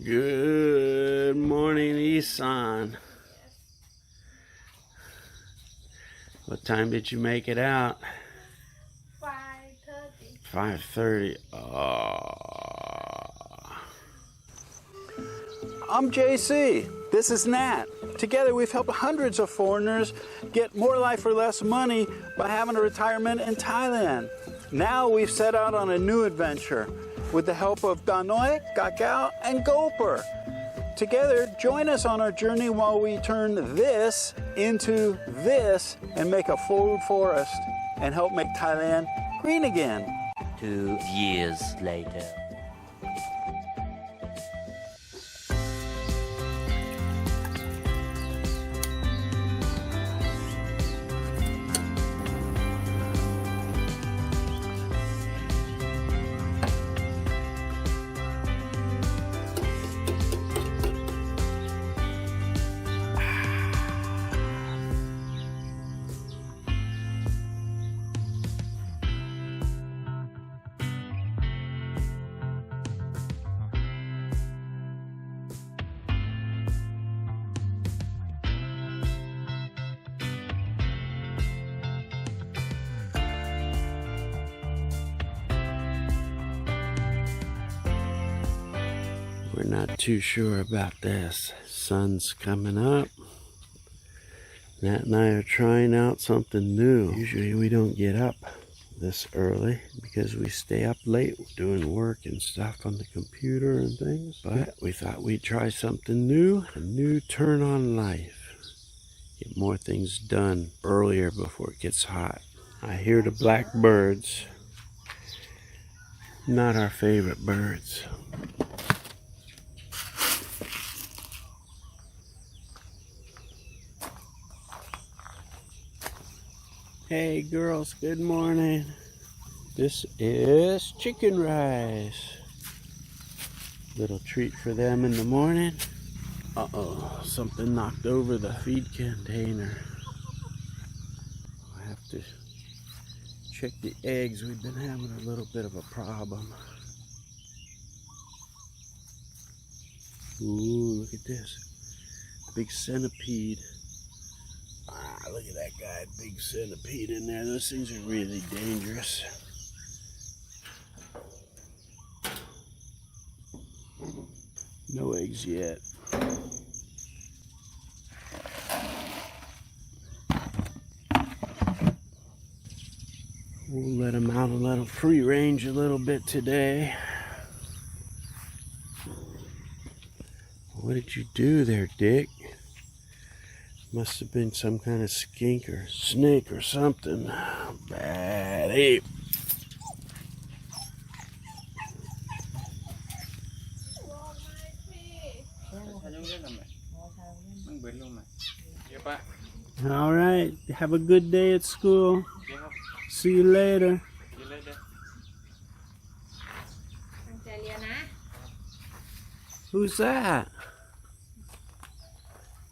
Good morning, Isan. What time did you make it out? 5:30. 5:30. I'm JC. This is Nat. Together we've helped hundreds of foreigners get more life for less money by having a retirement in Thailand. Now we've set out on a new adventure with the help of Danoi, Kakao, and Gopher. Together, join us on our journey while we turn this into this and make a full forest and help make Thailand green again. 2 years later. We're not too sure about this. Sun's coming up. Nat and I are trying out something new. Usually we don't get up this early because we stay up late doing work and stuff on the computer and things. But we thought we'd try something new, a new turn on life. Get more things done earlier before it gets hot. I hear the blackbirds. Not our favorite birds. Hey girls, good morning. This is chicken rice. Little treat for them in the morning. Uh-oh, something knocked over the feed container. I have to check the eggs. We've been having a little bit of a problem. Ooh, look at this. Big centipede. Look at that guy, big centipede in there. Those things are really dangerous. No eggs yet. We'll let them out and let them free range a little bit today. What did you do there, Dick? Must have been some kind of skink or snake or something. Bad ape. All right. Have a good day at school. See you later. Who's that?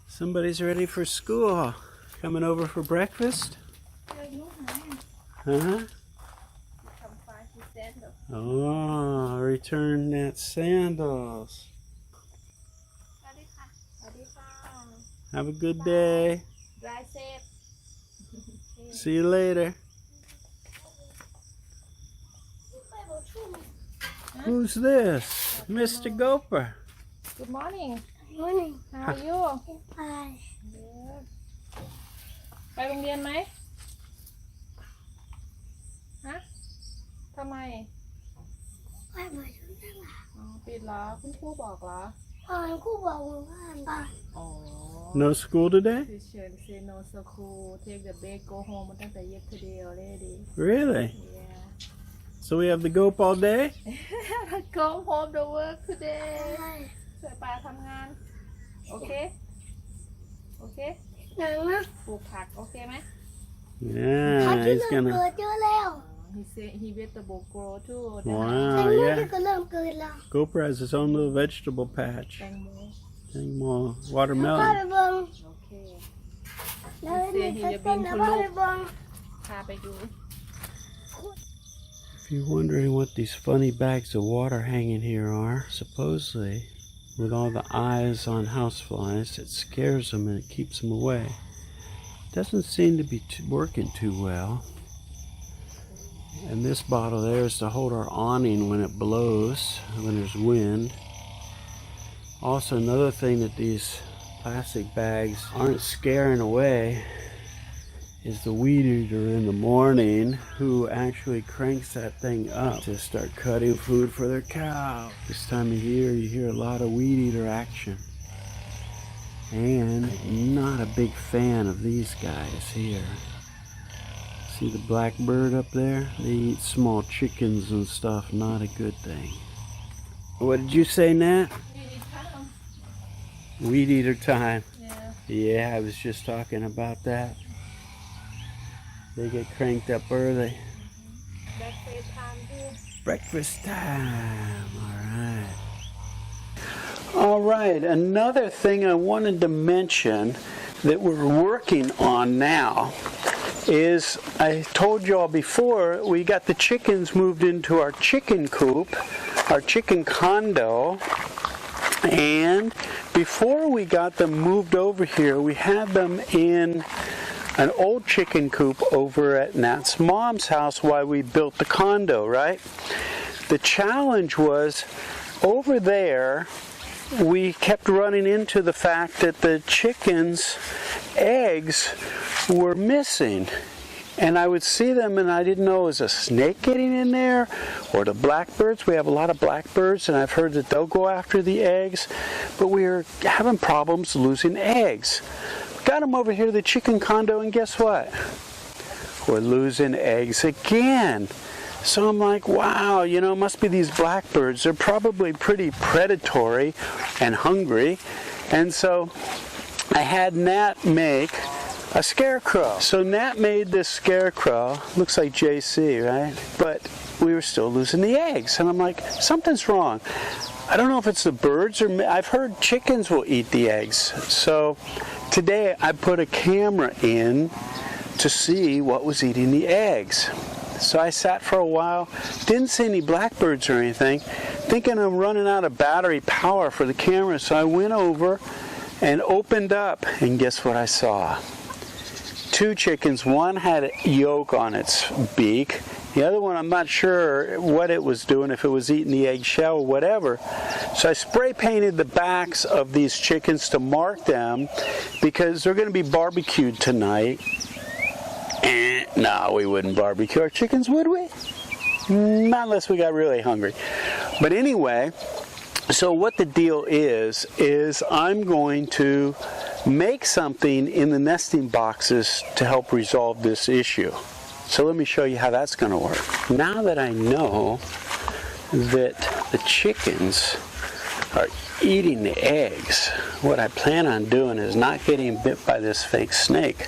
Somebody's ready for school. Coming over for breakfast? Uh-huh. Oh, return that sandals. Have a good day. Drive safe. See you later. Who's this? Mr. Gopher. Good morning. Morning. How are you? Hi. Good. ไปโรงเรียนไหมฮะทำไม Why am I doing that? อ๋อปิดเหรอคุณครูบอกเหรอ Cô bảo ba. อ๋อ No school today? Teacher say no school. Take the bag, go home ตั้งแต่ yesterday already. Really? Yeah. So we have to go up all day? Go home to work today. ช่วยป้าทำงาน โอเค โอเค Nè. ปลูกผัก โอเคไหม Yeah, he's gonna. Chưa leo. He say he vegetable grow too. Wow, yeah. Cái lợn cười là. Gopher has his own little vegetable patch. แตงโม Tangmo, watermelon. Ba vâng. โอเค Đây này cái con là ba vâng. พาไปดู If you're wondering what these funny bags of water hanging here are, supposedly with all the eyes on houseflies, it scares them and it keeps them away. Doesn't seem to be working too well. And this bottle there is to hold our awning when it blows, when there's wind. Also, another thing that these plastic bags aren't scaring away is the weed eater in the morning, who actually cranks that thing up to start cutting food for their cow. This time of year you hear a lot of weed eater action. And not a big fan of these guys here. See the blackbird up there? They eat small chickens and stuff. Not a good thing. What did you say, Nat? Weed eater time. Yeah. Yeah, I was just talking about that. They get cranked up early. Breakfast time here. Breakfast time. All right. Another thing I wanted to mention that we're working on now is, I told you all before, we got the chickens moved into our chicken coop, our chicken condo. And before we got them moved over here, we had them in an old chicken coop over at Nat's mom's house while we built the condo, right? The challenge was, over there, we kept running into the fact that the chickens' eggs were missing. And I would see them and I didn't know, was a snake getting in there or the blackbirds. We have a lot of blackbirds and I've heard that they'll go after the eggs. But we were having problems losing eggs. Got them over here to the chicken condo and guess what? We're losing eggs again. So I'm like, wow, you know, it must be these blackbirds. They're probably pretty predatory and hungry. And so I had Nat make a scarecrow. So Nat made this scarecrow. Looks like JC, right? But we were still losing the eggs. And I'm like, something's wrong. I don't know if it's the birds or I've heard chickens will eat the eggs. So today I put a camera in to see what was eating the eggs. So I sat for a while, didn't see any blackbirds or anything, thinking I'm running out of battery power for the camera. So I went over and opened up, and guess what I saw? Two chickens. One had a yolk on its beak. The other one, I'm not sure what it was doing, if it was eating the eggshell or whatever. So I spray painted the backs of these chickens to mark them because they're going to be barbecued tonight. No, we wouldn't barbecue our chickens, would we? Not unless we got really hungry. But anyway, so what the deal is I'm going to make something in the nesting boxes to help resolve this issue. So let me show you how that's going to work. Now that I know that the chickens are eating the eggs, what I plan on doing is not getting bit by this fake snake.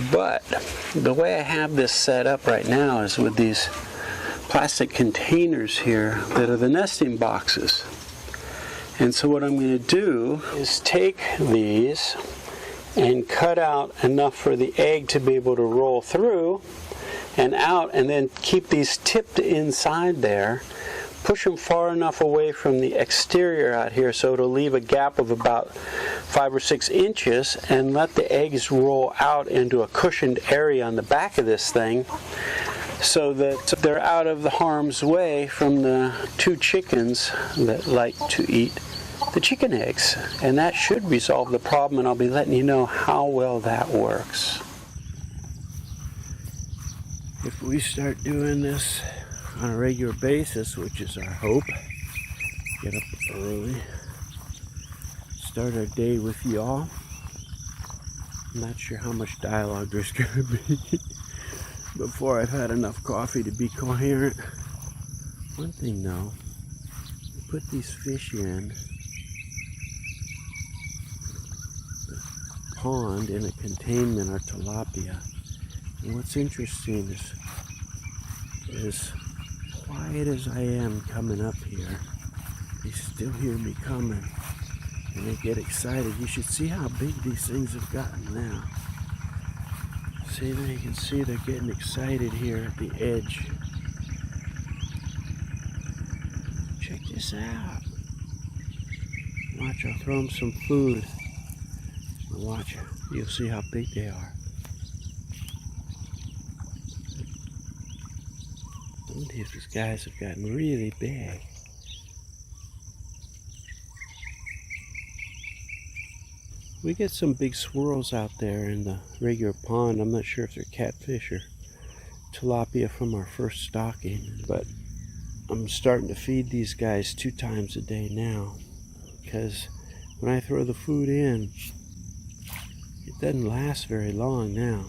But the way I have this set up right now is with these plastic containers here that are the nesting boxes. And so what I'm going to do is take these and cut out enough for the egg to be able to roll through and out, and then keep these tipped inside there, push them far enough away from the exterior out here so it'll leave a gap of about 5 or 6 inches, and let the eggs roll out into a cushioned area on the back of this thing so that they're out of the harm's way from the two chickens that like to eat the chicken eggs. And that should resolve the problem, and I'll be letting you know how well that works. If we start doing this on a regular basis, which is our hope, get up early, start our day with y'all. I'm not sure how much dialogue there's going to be before I've had enough coffee to be coherent. One thing though, you put these fish in the pond in a containment or tilapia. And what's interesting is quiet as I am coming up here, they still hear me coming and they get excited. You should see how big these things have gotten now. See, there you can see they're getting excited here at the edge. Check this out. Watch, I'll throw them some food. Watch, you'll see how big they are. Some of these guys have gotten really big. We get some big swirls out there in the regular pond. I'm not sure if they're catfish or tilapia from our first stocking, but I'm starting to feed these guys 2 times a day now, because when I throw the food in, it doesn't last very long now.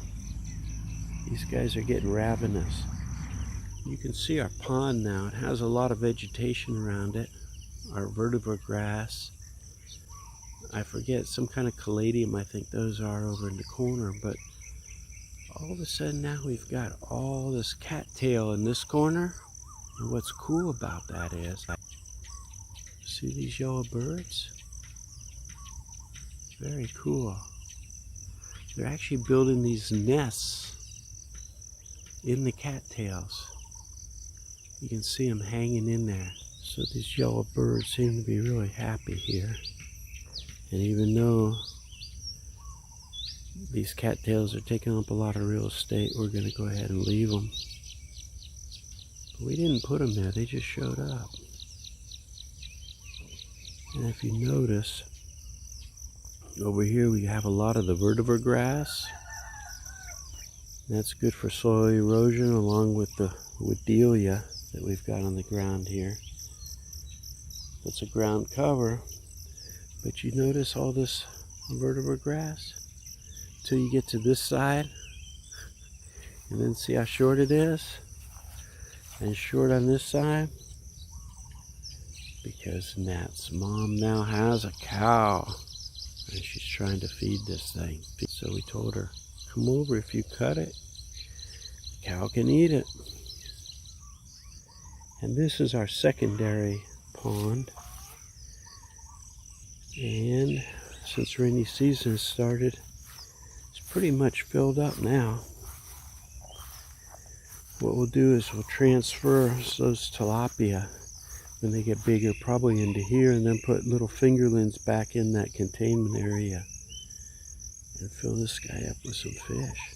These guys are getting ravenous. You can see our pond now. It has a lot of vegetation around it. Our vertebrate grass. I forget, some kind of caladium I think those are over in the corner, but all of a sudden now we've got all this cattail in this corner. And what's cool about that is, see these yellow birds? Very cool. They're actually building these nests in the cattails. You can see them hanging in there. So these yellow birds seem to be really happy here. And even though these cattails are taking up a lot of real estate, we're going to go ahead and leave them. But we didn't put them there, they just showed up. And if you notice, over here we have a lot of the vertebrate grass. That's good for soil erosion, along with the wooddelia that we've got on the ground here. That's a ground cover. But you notice all this vertebrate grass till you get to this side, and then see how short it is, and short on this side, because Nat's mom now has a cow and she's trying to feed this thing. So we told her, come over, if you cut it, the cow can eat it. And this is our secondary pond. And since rainy season has started, it's pretty much filled up now. What we'll do is we'll transfer those tilapia when they get bigger, probably into here, and then put little fingerlings back in that containment area and fill this guy up with some fish.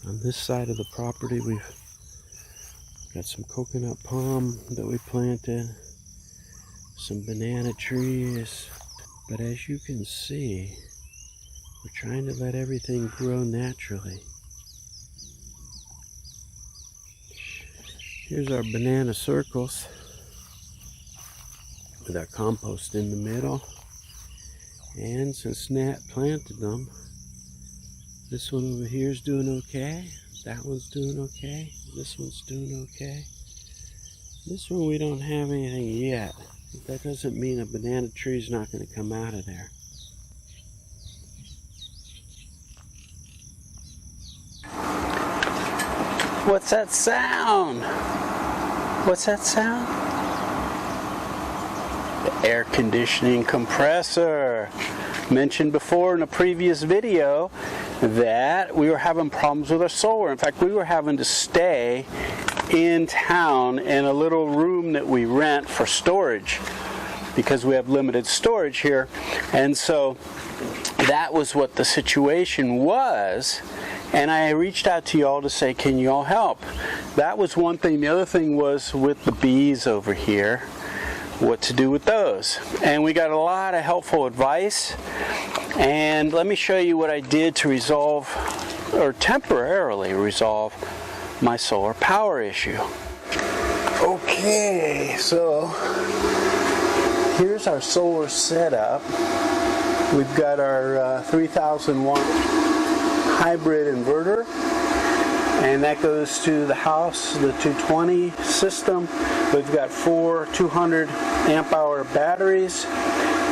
On this side of the property, we've got some coconut palm that we planted, some banana trees. But as you can see, we're trying to let everything grow naturally. Here's our banana circles with our compost in the middle. And since Nat planted them, this one over here is doing okay. That one's doing okay. This one's doing okay. This one we don't have anything yet. That doesn't mean a banana tree is not going to come out of there. What's that sound? What's that sound? The air conditioning compressor. Mentioned before in a previous video that we were having problems with our solar. In fact, we were having to stay in town in a little room that we rent for storage because we have limited storage here. And so that was what the situation was. And I reached out to y'all to say, can y'all help? That was one thing. The other thing was with the bees over here, what to do with those. And we got a lot of helpful advice. And let me show you what I did to resolve, or temporarily resolve, my solar power issue. Okay, so here's our solar setup. We've got our 3,000 watt hybrid inverter, and that goes to the house, the 220 system. We've got 4 200 amp hour batteries,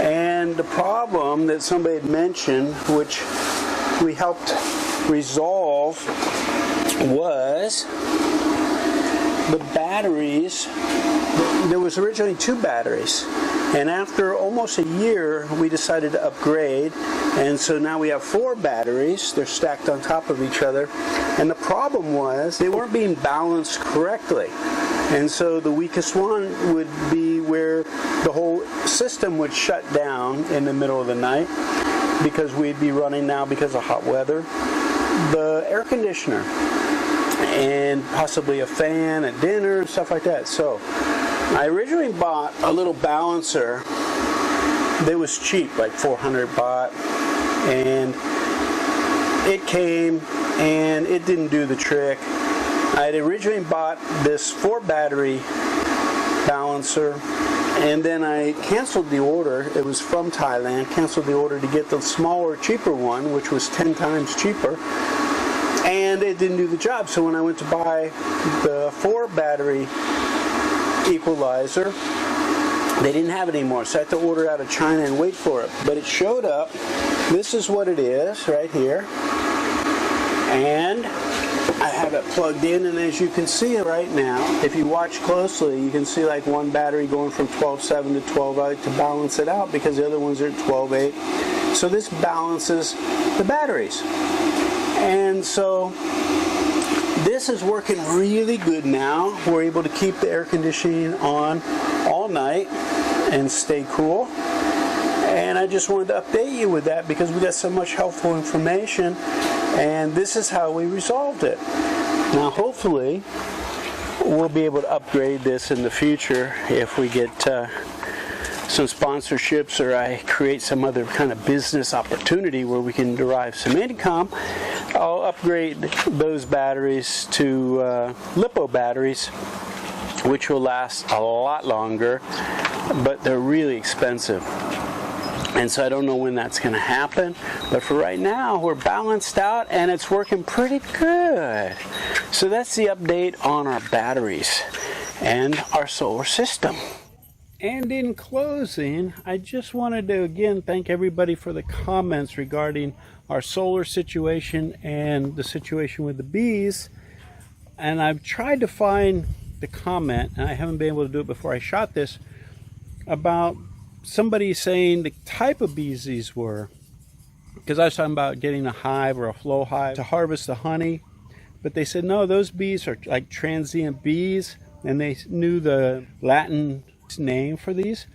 and the problem that somebody had mentioned, which we helped resolve, was the batteries. There was originally 2 batteries, and after almost a year we decided to upgrade, and so now we have 4 batteries. They're stacked on top of each other, and the problem was they weren't being balanced correctly. And so the weakest one would be where the whole system would shut down in the middle of the night because we'd be running now because of hot weather. The air conditioner and possibly a fan at dinner, stuff like that. So I originally bought a little balancer that was cheap, like 400 baht, and it came and it didn't do the trick. I had originally bought this 4-battery balancer, and then I canceled the order. It was from Thailand. Canceled the order to get the smaller, cheaper one, which was 10 times cheaper, and it didn't do the job. So when I went to buy the 4-battery equalizer, they didn't have it anymore, so I had to order out of China and wait for it. But it showed up. This is what it is right here, and I have it plugged in, and as you can see right now, if you watch closely, you can see like one battery going from 12.7 to 12.8 to balance it out, because the other ones are at 12.8. So this balances the batteries. And so this is working really good now. We're able to keep the air conditioning on all night and stay cool. And I just wanted to update you with that because we got so much helpful information, and this is how we resolved it. Now hopefully we'll be able to upgrade this in the future if we get some sponsorships, or I create some other kind of business opportunity where we can derive some income. I'll upgrade those batteries to LiPo batteries, which will last a lot longer, but they're really expensive. And so I don't know when that's going to happen, but for right now we're balanced out and it's working pretty good. So that's the update on our batteries and our solar system. And in closing, I just wanted to again thank everybody for the comments regarding our solar situation and the situation with the bees. And I've tried to find the comment, and I haven't been able to do it before I shot this, about somebody saying the type of bees these were, because I was talking about getting a hive or a flow hive to harvest the honey, but they said no, those bees are like transient bees, and they knew the Latin name for these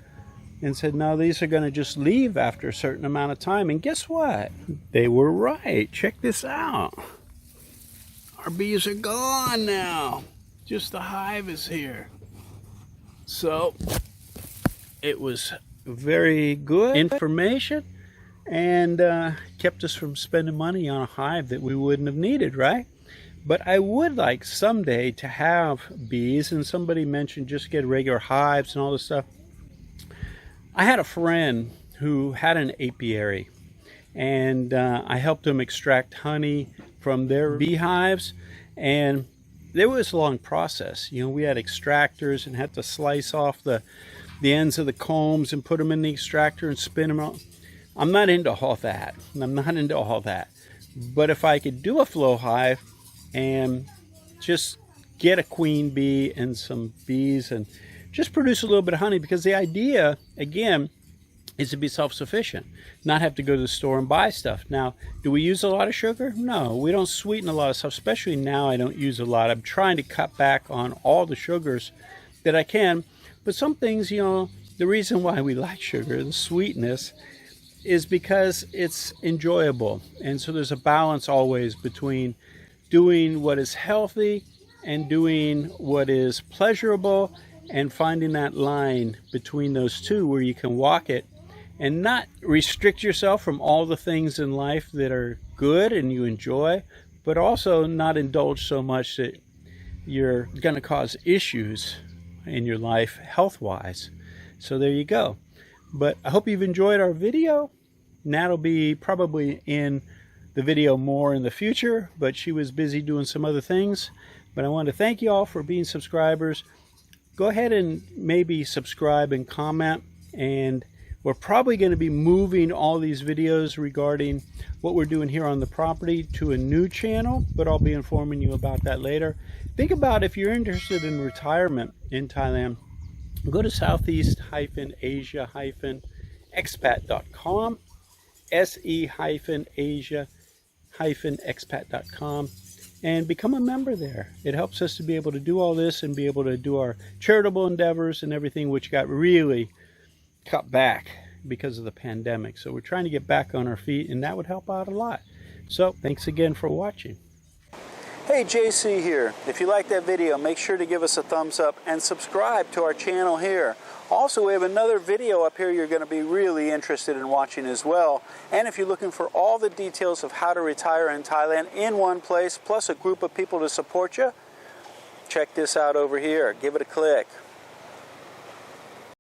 and said no, these are going to just leave after a certain amount of time. And guess what? They were right. Check this out. Our bees are gone now. Just the hive is here. So it was very good information, and kept us from spending money on a hive that we wouldn't have needed, right? But I would like someday to have bees, and somebody mentioned just get regular hives and all this stuff. I had a friend who had an apiary, and I helped him extract honey from their beehives, and there was a long process. You know, we had extractors and had to slice off the ends of the combs and put them in the extractor and spin them out. I'm not into all that. But if I could do a flow hive and just get a queen bee and some bees and just produce a little bit of honey, because the idea, again, is to be self-sufficient, not have to go to the store and buy stuff. Now, do we use a lot of sugar? No, we don't sweeten a lot of stuff, especially now I don't use a lot. I'm trying to cut back on all the sugars that I can. But some things, you know, the reason why we like sugar, the sweetness, is because it's enjoyable. And so there's a balance always between doing what is healthy and doing what is pleasurable, and finding that line between those two where you can walk it and not restrict yourself from all the things in life that are good and you enjoy, but also not indulge so much that you're going to cause issues in your life health-wise. So there you go. But I hope you've enjoyed our video. Nat will be probably in the video more in the future, but she was busy doing some other things. But I want to thank you all for being subscribers. Go ahead and maybe subscribe and comment, and we're probably going to be moving all these videos regarding what we're doing here on the property to a new channel, but I'll be informing you about that later. Think about if you're interested in retirement in Thailand, go to southeast-asia-expat.com, se-asia-expat.com, and become a member there. It helps us to be able to do all this and be able to do our charitable endeavors and everything, which got really cut back because of the pandemic. So we're trying to get back on our feet, and that would help out a lot. So thanks again for watching. Hey, JC here. If you like that video, make sure to give us a thumbs up and subscribe to our channel here. Also, we have another video up here you're going to be really interested in watching as well. And if you're looking for all the details of how to retire in Thailand in one place, plus a group of people to support you, check this out over here. Give it a click.